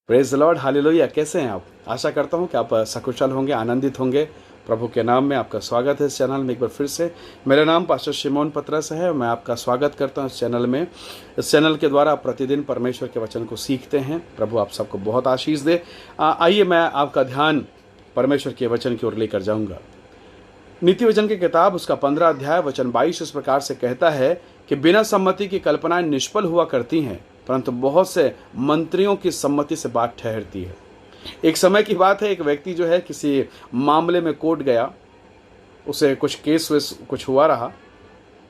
Praise the Lord, hallelujah. कैसे हैं आप? आशा करता हूं कि आप सकुशल होंगे, आनंदित होंगे। प्रभु के नाम में आपका स्वागत है इस चैनल में एक बार फिर से। मेरा नाम पास्टर शिमोन पतरस है। मैं आपका स्वागत करता हूं इस चैनल में। इस चैनल के द्वारा आप प्रतिदिन परमेश्वर के वचन को सीखते हैं। प्रभु आप सबको बहुत आशीष दे। आइए मैं आपका ध्यान परमेश्वर के वचन की ओर लेकर जाऊँगा। नीति वचन की किताब उसका 15 अध्याय वचन 22 इस प्रकार से कहता है कि बिना सम्मति की कल्पनाएं निष्फल हुआ करती हैं, परंतु बहुत से मंत्रियों की सम्मति से बात ठहरती है। एक समय की बात है, एक व्यक्ति जो है किसी मामले में कोर्ट गया, उसे कुछ केस वेस कुछ हुआ रहा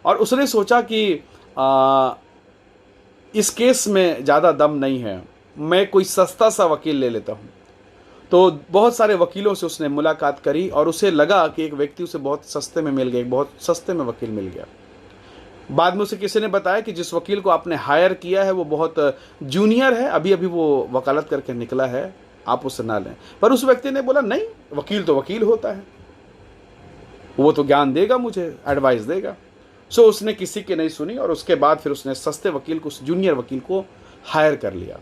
और उसने सोचा कि इस केस में ज़्यादा दम नहीं है, मैं कोई सस्ता सा वकील ले लेता हूँ। तो बहुत सारे वकीलों से उसने मुलाकात करी और उसे लगा कि एक व्यक्ति उसे बहुत सस्ते में मिल गया, एक बहुत सस्ते में वकील मिल गया। बाद में उसे किसी ने बताया कि जिस वकील को आपने हायर किया है वो बहुत जूनियर है, अभी अभी वो वकालत करके निकला है, आप उससे ना लें। पर उस व्यक्ति ने बोला नहीं, वकील तो वकील होता है, वो तो ज्ञान देगा, मुझे एडवाइस देगा। सो उसने किसी की नहीं सुनी और उसके बाद फिर उसने सस्ते वकील को, उस जूनियर वकील को हायर कर लिया।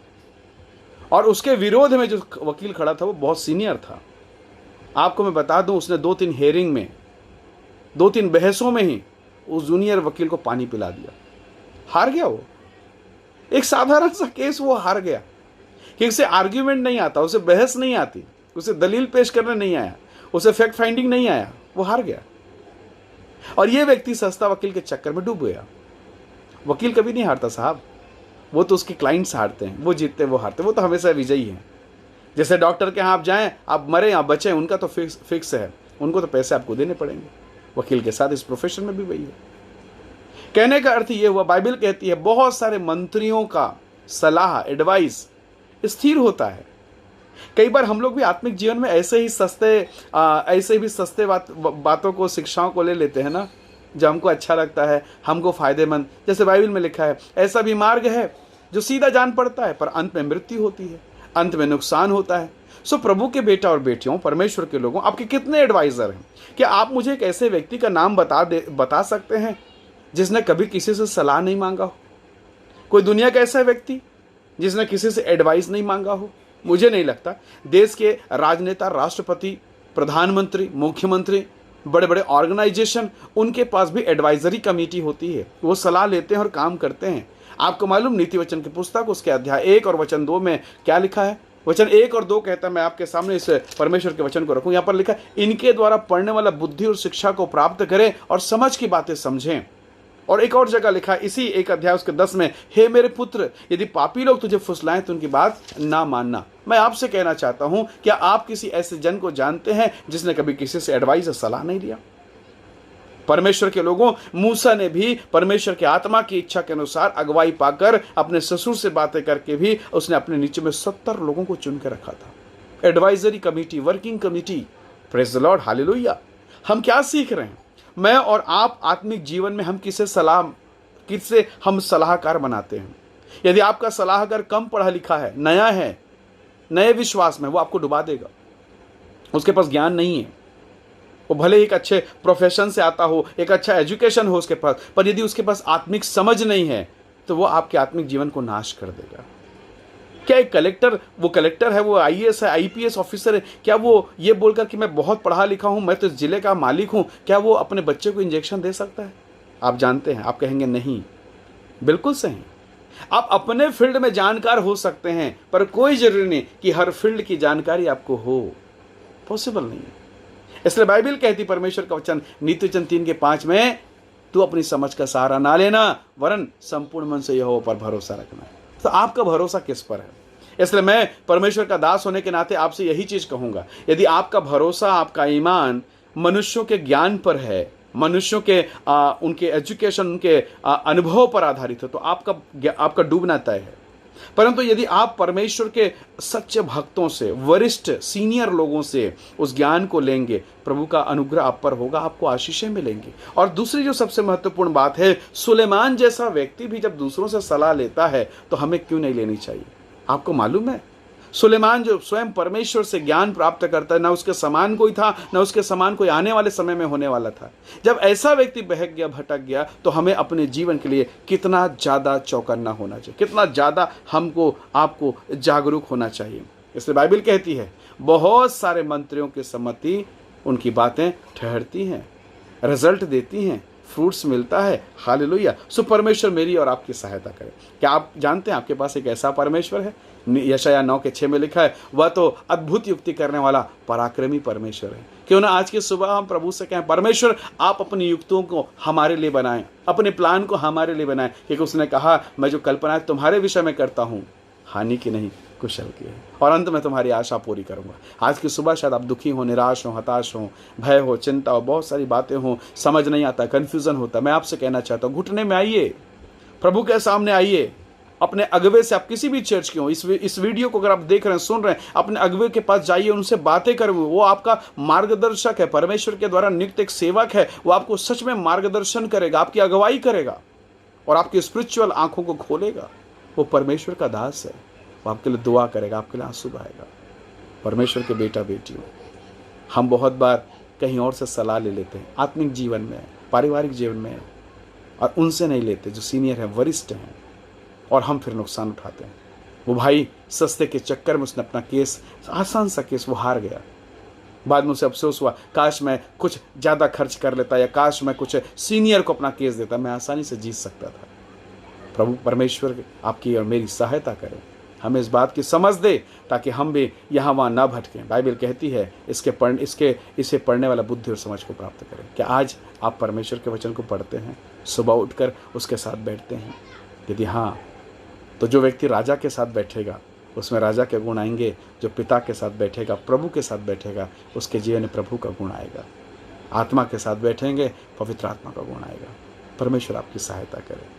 और उसके विरोध में जो वकील खड़ा था वो बहुत सीनियर था। आपको मैं बता दूं, उसने 2-3 हेयरिंग में, 2-3 बहसों में ही उस जूनियर वकील को पानी पिला दिया। हार गया वो। एक साधारण सा केस वो हार गया कि उसे आर्ग्यूमेंट नहीं आता, उसे बहस नहीं आती, उसे दलील पेश करने नहीं आया, उसे फैक्ट फाइंडिंग नहीं आया, वो हार गया। और ये व्यक्ति सस्ता वकील के चक्कर में डूब गया। वकील कभी नहीं हारता साहब, वो तो उसके क्लाइंट्स हारते हैं, वो जीतते वो हारते, वो तो हमेशा विजयी हैं। जैसे डॉक्टर के यहाँ आप जाएं, आप मरे या बचें, उनका तो फिक्स है, उनको तो पैसे आपको देने पड़ेंगे। वकील के साथ इस प्रोफेशन में भी वही है। कहने का अर्थ ये हुआ, बाइबल कहती है बहुत सारे मंत्रियों का सलाह, एडवाइस स्थिर होता है। कई बार हम लोग भी आत्मिक जीवन में ऐसे ही सस्ते बातों को, शिक्षाओं को ले लेते हैं ना, जो हमको अच्छा लगता है, हमको फायदेमंद। जैसे बाइबल में लिखा है, ऐसा भी मार्ग है जो सीधा जान पड़ता है पर अंत में मृत्यु होती है, अंत में नुकसान होता है। सो प्रभु के बेटा और बेटियों, परमेश्वर के लोगों, आपके कितने एडवाइजर हैं? क्या आप मुझे एक ऐसे व्यक्ति का नाम बता सकते हैं जिसने कभी किसी से सलाह नहीं मांगा हो? कोई दुनिया का ऐसा व्यक्ति जिसने किसी से एडवाइस नहीं मांगा हो? मुझे नहीं लगता। देश के राजनेता, राष्ट्रपति, प्रधानमंत्री, मुख्यमंत्री, बड़े बड़े ऑर्गेनाइजेशन, उनके पास भी एडवाइजरी कमेटी होती है, वो सलाह लेते हैं और काम करते हैं। आपको मालूम, नीति वचन की पुस्तक उसके अध्याय 1 और वचन 2 में क्या लिखा है? वचन 1 और 2 कहता है, मैं आपके सामने इस परमेश्वर के वचन को रखूं। यहाँ पर लिखा है, इनके द्वारा पढ़ने वाला बुद्धि और शिक्षा को प्राप्त करे और समझ की बातें समझें। और एक और जगह लिखा है, इसी एक अध्याय उसके 10 में, हे मेरे पुत्र, यदि पापी लोग तुझे फुसलाएं तो उनकी बात ना मानना। मैं आपसे कहना चाहता हूं, क्या आप किसी ऐसे जन को जानते हैं जिसने कभी किसी से एडवाइस या सलाह नहीं लिया? परमेश्वर के लोगों, मूसा ने भी परमेश्वर के आत्मा की इच्छा के अनुसार अगुवाई पाकर अपने ससुर से बातें करके भी उसने अपने नीचे में 70 लोगों को चुन के रखा था। Advisory committee, working committee. Praise the Lord, hallelujah. हम क्या सीख रहे हैं? मैं और आप आत्मिक जीवन में हम किससे हम सलाहकार बनाते हैं? यदि आपका सलाहकार कम पढ़ा लिखा है, नया है, नए विश्वास में, वो आपको डुबा देगा। उसके पास ज्ञान नहीं है, वो भले ही एक अच्छे प्रोफेशन से आता हो, एक अच्छा एजुकेशन हो उसके पास, पर यदि उसके पास आत्मिक समझ नहीं है तो वो आपके आत्मिक जीवन को नाश कर देगा। क्या एक कलेक्टर है, वो आईएएस है, आईपीएस ऑफिसर है, क्या वो ये बोलकर कि मैं बहुत पढ़ा लिखा हूं, मैं तो इस जिले का मालिक हूं, क्या वो अपने बच्चे को इंजेक्शन दे सकता है? आप जानते हैं, आप कहेंगे नहीं। बिल्कुल सही। आप अपने फील्ड में जानकार हो सकते हैं, पर कोई जरूरी नहीं कि हर फील्ड की जानकारी आपको हो। पॉसिबल नहीं है। इसलिए बाइबल कहती, परमेश्वर का वचन नीति वचन 3:5 में, तू अपनी समझ का सहारा ना लेना, वरन संपूर्ण मन से यहोवा पर भरोसा रखना। तो आपका भरोसा किस पर है? इसलिए मैं परमेश्वर का दास होने के नाते आपसे यही चीज कहूंगा, यदि आपका भरोसा, आपका ईमान मनुष्यों के ज्ञान पर है, मनुष्यों के उनके एजुकेशन, उनके अनुभव पर आधारित है, तो आपका डूबना तय है। परंतु यदि आप परमेश्वर के सच्चे भक्तों से, वरिष्ठ सीनियर लोगों से उस ज्ञान को लेंगे, प्रभु का अनुग्रह आप पर होगा, आपको आशीषें मिलेंगी। और दूसरी जो सबसे महत्वपूर्ण बात है, सुलेमान जैसा व्यक्ति भी जब दूसरों से सलाह लेता है तो हमें क्यों नहीं लेनी चाहिए? आपको मालूम है, सुलेमान जो स्वयं परमेश्वर से ज्ञान प्राप्त करता है, ना उसके समान कोई था, ना उसके समान कोई आने वाले समय में होने वाला था। जब ऐसा व्यक्ति बहक गया, भटक गया, तो हमें अपने जीवन के लिए कितना ज़्यादा चौकन्ना होना चाहिए, कितना ज़्यादा हमको आपको जागरूक होना चाहिए। इसलिए बाइबल कहती है बहुत सारे मंत्रियों की सम्मति, उनकी बातें ठहरती हैं, रिजल्ट देती हैं, फ्रूट्स मिलता है। हालेलुया। सो परमेश्वर मेरी और आपकी सहायता करे। क्या आप जानते हैं आपके पास एक ऐसा परमेश्वर है? यशायाह 9:6 में लिखा है, वह तो अद्भुत युक्ति करने वाला पराक्रमी परमेश्वर है। क्यों ना आज की सुबह हम प्रभु से कहें, परमेश्वर आप अपनी युक्तियों को हमारे लिए बनाएं, अपने प्लान को हमारे लिए बनाएं, क्योंकि उसने कहा मैं जो कल्पना तुम्हारे विषय में करता हूँ हानि की नहीं कुशल की है, और अंत में तुम्हारी आशा पूरी करूंगा। आज की सुबह शायद आप दुखी हो, निराश हो, हताश हो, भय हो, चिंता हो, बहुत सारी बातें हो, समझ नहीं आता, कन्फ्यूजन होता। मैं आपसे कहना चाहता हूँ, घुटने में आइए, प्रभु के सामने आइए। अपने अगुवे से, आप किसी भी चर्च के हो, इस वीडियो को अगर आप देख रहे हैं, सुन रहे हैं, अपने अगुवे के पास जाइए, उनसे बातें करें। वो आपका मार्गदर्शक है, परमेश्वर के द्वारा नियुक्त एक सेवक है। वो आपको सच में मार्गदर्शन करेगा, आपकी अगुवाई करेगा और आपकी स्पिरिचुअल आंखों को खोलेगा। वो परमेश्वर का दास है, वो आपके लिए दुआ करेगा, आपके लिए आंसू बहाएगा। परमेश्वर के बेटा बेटियों, हम बहुत बार कहीं और से सलाह ले लेते हैं, आत्मिक जीवन में, पारिवारिक जीवन में, और उनसे नहीं लेते जो सीनियर हैं, वरिष्ठ हैं, और हम फिर नुकसान उठाते हैं। वो भाई सस्ते के चक्कर में उसने अपना केस, आसान सा केस, वो हार गया। बाद में उसे अफसोस हुआ, काश मैं कुछ ज़्यादा खर्च कर लेता, या काश मैं कुछ सीनियर को अपना केस देता, मैं आसानी से जीत सकता था। प्रभु परमेश्वर आपकी और मेरी सहायता करें, हमें इस बात की समझ दे, ताकि हम भी यहाँ वहाँ ना भटकें। बाइबल कहती है इसे पढ़ने वाला बुद्धि और समझ को प्राप्त करें। क्या आज आप परमेश्वर के वचन को पढ़ते हैं, सुबह उठकर उसके साथ बैठते हैं? यदि हाँ, तो जो व्यक्ति राजा के साथ बैठेगा उसमें राजा के गुण आएंगे। जो पिता के साथ बैठेगा, प्रभु के साथ बैठेगा, उसके जीवन में प्रभु का गुण आएगा। आत्मा के साथ बैठेंगे, पवित्र आत्मा का गुण आएगा। परमेश्वर आपकी सहायता करे।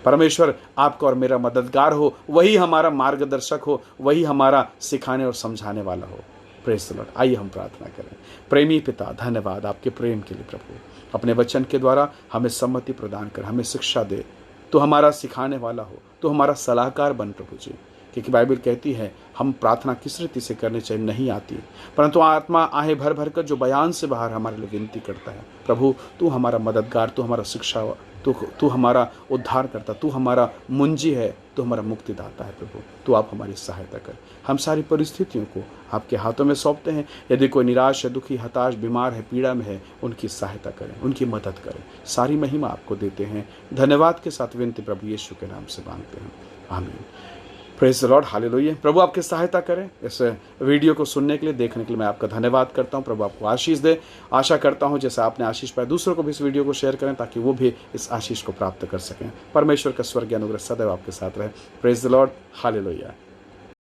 परमेश्वर आपका और मेरा मददगार हो, वही हमारा मार्गदर्शक हो, वही हमारा सिखाने और समझाने वाला हो। Praise the Lord. आइए हम प्रार्थना करें। प्रेमी पिता, धन्यवाद आपके प्रेम के लिए प्रभु। अपने वचन के द्वारा हमें सम्मति प्रदान कर, हमें शिक्षा दे। तो हमारा सिखाने वाला हो, तो हमारा सलाहकार बन प्रभु जी। क्योंकि बाइबल कहती है हम प्रार्थना किस रीति से करनी चाहिए नहीं आती, परंतु आत्मा आहे भर भर कर जो बयान से बाहर हमारे लिए विनती करता है। प्रभु तू हमारा मददगार, तू हमारा शिक्षा, तू हमारा उद्धार करता, तू हमारा मुंजी है, तू हमारा मुक्तिदाता है। प्रभु तू आप हमारी सहायता कर। हम सारी परिस्थितियों को आपके हाथों में सौंपते हैं। यदि कोई निराश है, दुखी, हताश, बीमार है, पीड़ा में है, उनकी सहायता करें, उनकी मदद करें। सारी महिमा आपको देते हैं। धन्यवाद के साथ विनती प्रभु यीशु के नाम से मांगते हैं, आमीन। Praise the Lord, hallelujah. प्रभु आपकी सहायता करें। इस वीडियो को सुनने के लिए, देखने के लिए मैं आपका धन्यवाद करता हूं। प्रभु आपको आशीष दे। आशा करता हूं जैसे आपने आशीष पाया, दूसरों को भी इस वीडियो को शेयर करें, ताकि वो भी इस आशीष को प्राप्त कर सकें। परमेश्वर का स्वर्गीय अनुग्रह सदैव आपके साथ रहे। Praise the Lord, hallelujah.